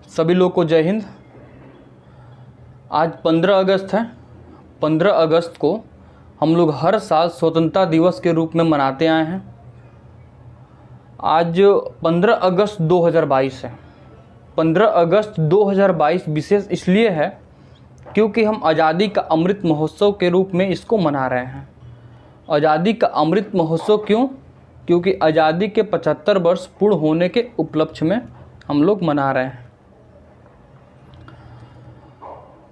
सभी लोग को जय हिंद। आज 15 अगस्त है। 15 अगस्त को हम लोग हर साल स्वतंत्रता दिवस के रूप में मनाते आए हैं। आज 15 अगस्त 2022 है। 15 अगस्त 2022 विशेष इसलिए है क्योंकि हम आज़ादी का अमृत महोत्सव के रूप में इसको मना रहे हैं। आज़ादी का अमृत महोत्सव क्यों? क्योंकि आज़ादी के 75 वर्ष पूर्ण होने के उपलक्ष्य में हम लोग मना रहे हैं।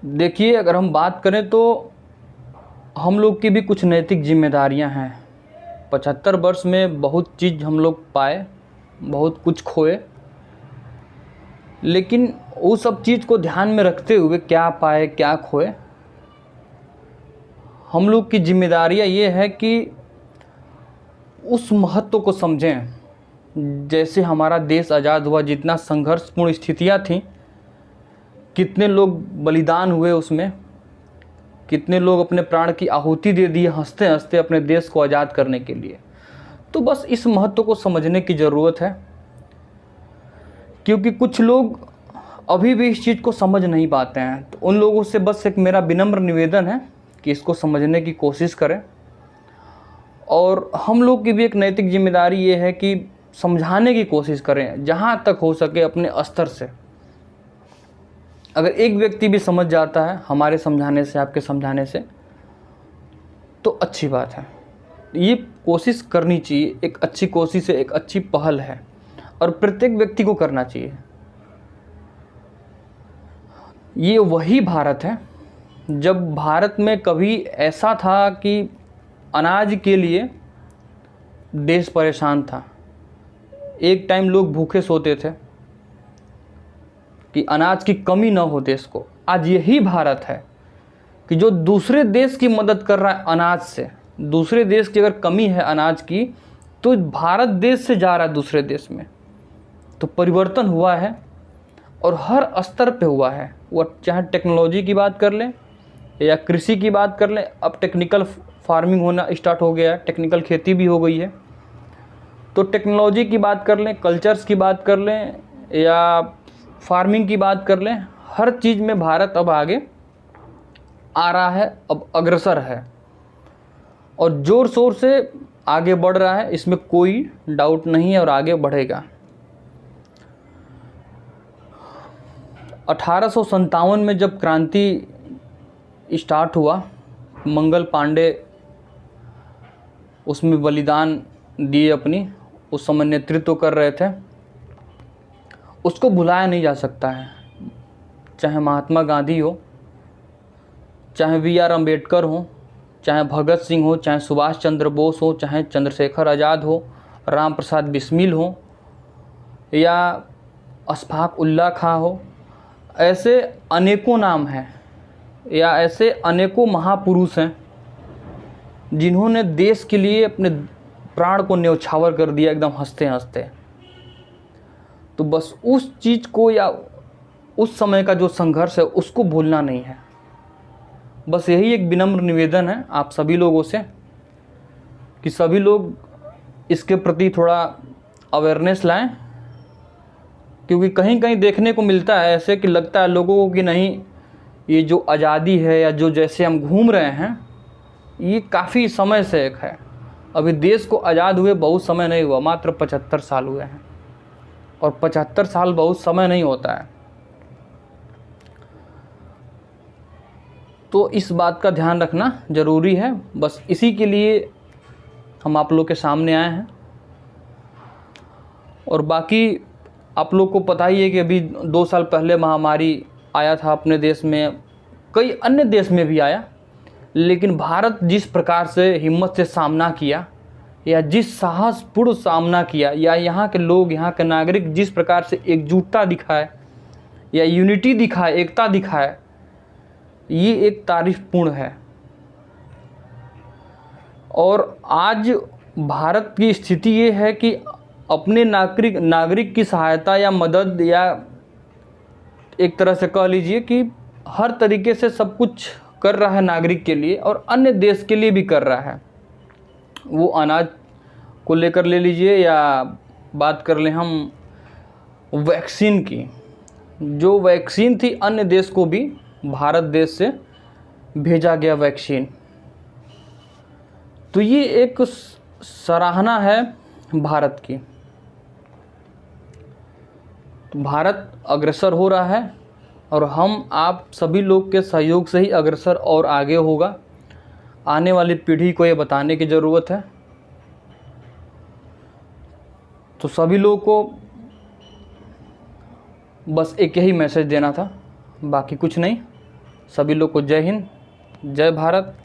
देखिए, अगर हम बात करें तो हम लोग की भी कुछ नैतिक जिम्मेदारियां हैं। 75 वर्ष में बहुत चीज़ हम लोग पाए, बहुत कुछ खोए, लेकिन वो सब चीज़ को ध्यान में रखते हुए क्या पाए क्या खोए, हम लोग की जिम्मेदारियां ये है कि उस महत्व को समझें। जैसे हमारा देश आज़ाद हुआ, जितना संघर्षपूर्ण स्थितियां थीं, कितने लोग बलिदान हुए उसमें, कितने लोग अपने प्राण की आहुति दे दिए हंसते हंसते अपने देश को आज़ाद करने के लिए। तो बस इस महत्व को समझने की ज़रूरत है, क्योंकि कुछ लोग अभी भी इस चीज़ को समझ नहीं पाते हैं। तो उन लोगों से बस एक मेरा विनम्र निवेदन है कि इसको समझने की कोशिश करें। और हम लोग की भी एक नैतिक जिम्मेदारी ये है कि समझाने की कोशिश करें जहाँ तक हो सके अपने स्तर से। अगर एक व्यक्ति भी समझ जाता है हमारे समझाने से, आपके समझाने से, तो अच्छी बात है। ये कोशिश करनी चाहिए, एक अच्छी कोशिश है, एक अच्छी पहल है और प्रत्येक व्यक्ति को करना चाहिए। ये वही भारत है जब भारत में कभी ऐसा था कि अनाज के लिए देश परेशान था। एक टाइम लोग भूखे सोते थे कि अनाज की कमी न हो देश को। आज यही भारत है कि जो दूसरे देश की मदद कर रहा है अनाज से। दूसरे देश की अगर कमी है अनाज की, तो भारत देश से जा रहा है दूसरे देश में। तो परिवर्तन हुआ है और हर स्तर पे हुआ है। वो चाहे टेक्नोलॉजी की बात कर लें या कृषि की बात कर लें, अब टेक्निकल फार्मिंग होना स्टार्ट हो गया है, टेक्निकल खेती भी हो गई है। तो टेक्नोलॉजी की बात कर लें, कल्चर्स की बात कर लें या फार्मिंग की बात कर लें, हर चीज़ में भारत अब आगे आ रहा है, अब अग्रसर है और ज़ोर शोर से आगे बढ़ रहा है। इसमें कोई डाउट नहीं है और आगे बढ़ेगा। 1857 में जब क्रांति स्टार्ट हुआ, मंगल पांडे उसमें बलिदान दिए अपनी, उस समय नेतृत्व कर रहे थे। उसको भुलाया नहीं जा सकता है। चाहे महात्मा गांधी हो, चाहे वी.आर. अम्बेडकर हो, चाहे भगत सिंह हो, चाहे सुभाष चंद्र बोस हो, चाहे चंद्रशेखर आज़ाद हो, राम प्रसाद बिस्मिल हो या अशफाक उल्ला खां हो, ऐसे अनेकों नाम हैं या ऐसे अनेकों महापुरुष हैं जिन्होंने देश के लिए अपने प्राण को न्यौछावर कर दिया एकदम हंसते हंसते। तो बस उस चीज़ को या उस समय का जो संघर्ष है उसको भूलना नहीं है। बस यही एक विनम्र निवेदन है आप सभी लोगों से कि सभी लोग इसके प्रति थोड़ा अवेयरनेस लाएं, क्योंकि कहीं कहीं देखने को मिलता है ऐसे कि लगता है लोगों को कि नहीं, ये जो आज़ादी है या जो जैसे हम घूम रहे हैं ये काफ़ी समय से एक है। अभी देश को आज़ाद हुए बहुत समय नहीं हुआ, मात्र 75 साल हुए हैं और 75 साल बहुत समय नहीं होता है। तो इस बात का ध्यान रखना ज़रूरी है। बस इसी के लिए हम आप लोग के सामने आए हैं। और बाकी आप लोग को पता ही है कि अभी 2 साल पहले महामारी आया था अपने देश में, कई अन्य देश में भी आया, लेकिन भारत जिस प्रकार से हिम्मत से सामना किया या जिस साहसपूर्ण सामना किया, या यहाँ के लोग, यहाँ के नागरिक जिस प्रकार से एकजुटता दिखाए या यूनिटी दिखाए, एकता दिखाए, ये एक तारीफपूर्ण है। और आज भारत की स्थिति ये है कि अपने नागरिक की सहायता या मदद, या एक तरह से कह लीजिए कि हर तरीके से सब कुछ कर रहा है नागरिक के लिए और अन्य देश के लिए भी कर रहा है। वो अनाज को लेकर ले लीजिए या बात कर लें हम वैक्सीन की, जो वैक्सीन थी अन्य देश को भी भारत देश से भेजा गया वैक्सीन। तो ये एक सराहना है भारत की। तो भारत अग्रसर हो रहा है और हम आप सभी लोग के सहयोग से ही अग्रसर और आगे होगा। आने वाली पीढ़ी को ये बताने की ज़रूरत है। तो सभी लोगों को बस एक यही मैसेज देना था, बाकी कुछ नहीं। सभी लोग को जय हिंद, जय भारत।